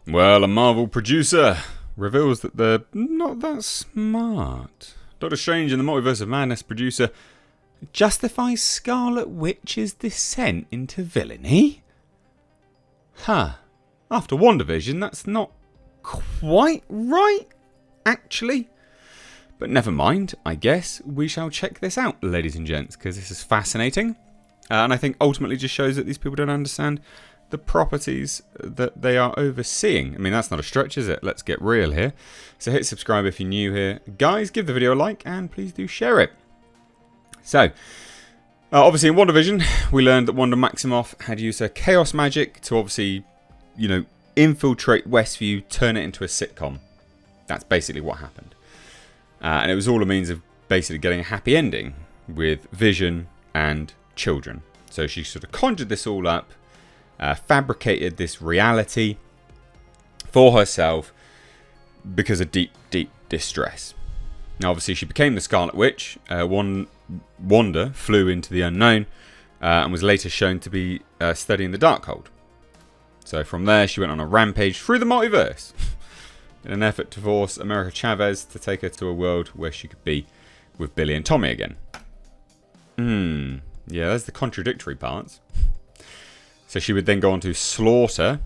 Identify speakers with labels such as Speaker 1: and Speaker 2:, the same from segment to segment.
Speaker 1: Well, a Marvel producer reveals that they're not that smart. Doctor Strange in the Multiverse of Madness producer justifies Scarlet Witch's descent into villainy? After WandaVision, that's not quite right, actually. But never mind, I guess we shall check this out, ladies and gents, because this is fascinating. And I think ultimately just shows that these people don't understand the properties that they are overseeing. I mean, that's not a stretch, is it? Let's get real here. So hit subscribe if you're new here. Guys, give the video a like and please do share it. So, obviously in WandaVision, we learned that Wanda Maximoff had used her chaos magic to obviously, infiltrate Westview, turn it into a sitcom. That's basically what happened. And it was all a means of basically getting a happy ending with Vision and children. So she sort of conjured this all up, fabricated this reality for herself because of deep, deep distress. Now, obviously, she became the Scarlet Witch. Wanda flew into the unknown and was later shown to be studying the Darkhold. So from there, she went on a rampage through the multiverse in an effort to force America Chavez to take her to a world where she could be with Billy and Tommy again. Yeah, there's the contradictory parts. So she would then go on to slaughter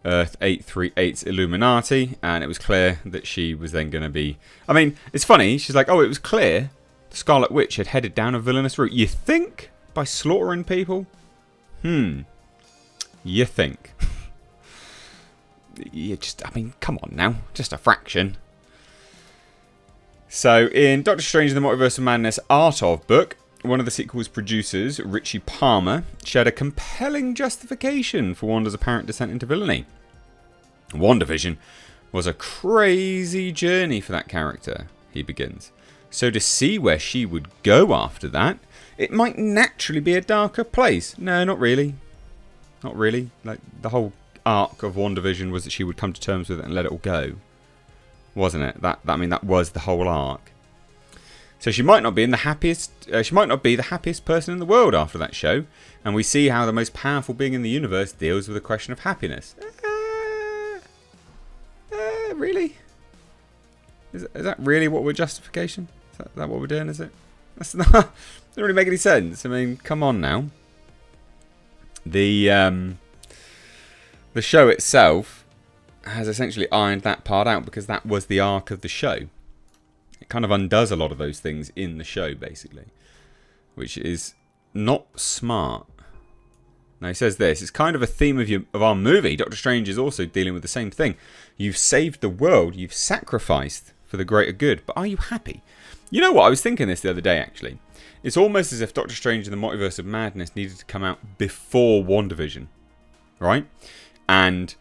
Speaker 1: Earth 838's Illuminati, and it was clear that she was then going to be... I mean, it's funny, she's like, oh, it was clear the Scarlet Witch had headed down a villainous route. You think? By slaughtering people? You think? Come on now. Just a fraction. So, in Doctor Strange in the Multiverse of Madness Art of book, one of the sequel's producers, Richie Palmer, shared a compelling justification for Wanda's apparent descent into villainy. WandaVision was a crazy journey for that character, he begins. So to see where she would go after that, it might naturally be a darker place. No, not really. Not really. Like, the whole arc of WandaVision was that she would come to terms with it and let it all go. Wasn't it? That was the whole arc. So she might not be the happiest person in the world after that show, and we see how the most powerful being in the universe deals with the question of happiness. Really? Is that really what we're justification? Is that what we're doing? Is it? That's not. Doesn't really make any sense. I mean, come on now. The show itself has essentially ironed that part out because that was the arc of the show. It kind of undoes a lot of those things in the show, basically, which is not smart. Now, he says this, it's kind of a theme of our movie. Doctor Strange is also dealing with the same thing. You've saved the world, you've sacrificed for the greater good, but are you happy? You know what, I was thinking this the other day, actually. It's almost as if Doctor Strange in the Multiverse of Madness needed to come out before WandaVision, right? And,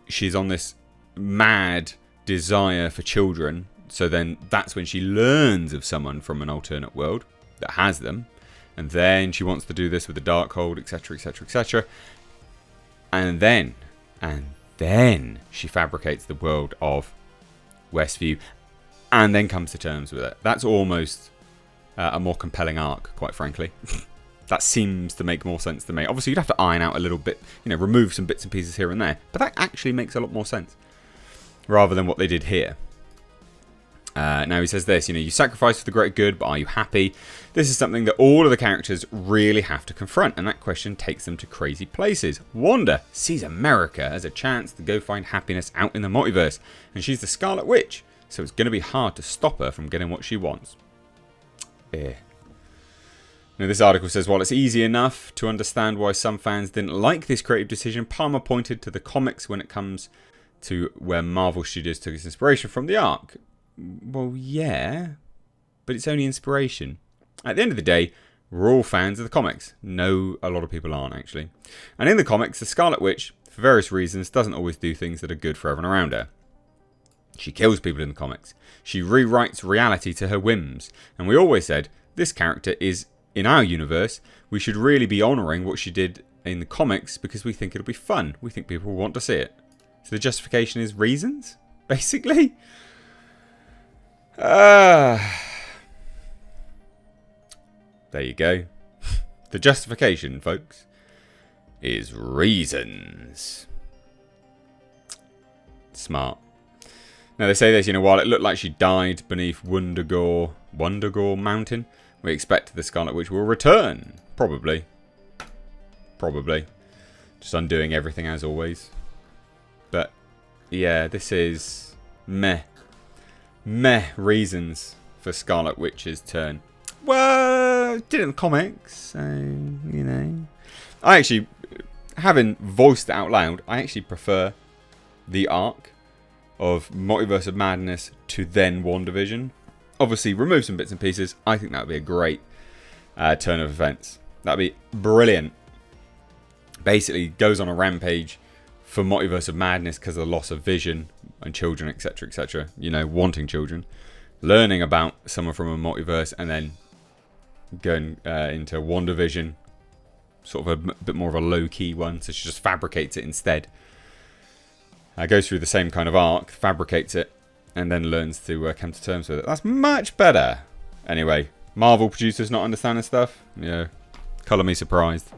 Speaker 1: she's on this mad desire for children. So then that's when she learns of someone from an alternate world that has them. And then she wants to do this with the Darkhold, etc., etc., etc. And then she fabricates the world of Westview and then comes to terms with it. That's almost a more compelling arc, quite frankly. That seems to make more sense to me. Obviously, you'd have to iron out a little bit, remove some bits and pieces here and there. But that actually makes a lot more sense rather than what they did here. Now he says this, you sacrifice for the greater good, but are you happy? This is something that all of the characters really have to confront, and that question takes them to crazy places. Wanda sees America as a chance to go find happiness out in the multiverse, and she's the Scarlet Witch, so it's going to be hard to stop her from getting what she wants. Now, this article says, while it's easy enough to understand why some fans didn't like this creative decision, Palmer pointed to the comics when it comes to where Marvel Studios took its inspiration from the arc. Well, yeah, but it's only inspiration. At the end of the day, we're all fans of the comics. No, a lot of people aren't, actually. And in the comics, the Scarlet Witch, for various reasons, doesn't always do things that are good for everyone around her. She kills people in the comics. She rewrites reality to her whims. And we always said, this character is, in our universe, we should really be honouring what she did in the comics because we think it'll be fun. We think people will want to see it. So the justification is reasons, basically. There you go. The justification, folks, is reasons. Smart. Now they say this, while it looked like she died beneath Wundagore Mountain, we expect the Scarlet Witch will return. Probably. Just undoing everything as always. But, yeah, this is meh reasons for Scarlet Witch's turn. Well, did it in the comics, so, I actually, having voiced it out loud, I actually prefer the arc of Multiverse of Madness to then WandaVision. Obviously, remove some bits and pieces. I think that would be a great turn of events. That would be brilliant. Basically, goes on a rampage for Multiverse of Madness because of the loss of Vision and children, etc., etc. Wanting children. Learning about someone from a multiverse and then going into WandaVision. Sort of a bit more of a low-key one, so she just fabricates it instead. Goes through the same kind of arc, fabricates it, and then learns to come to terms with it. That's much better. Anyway, Marvel producers not understanding stuff? Colour me surprised.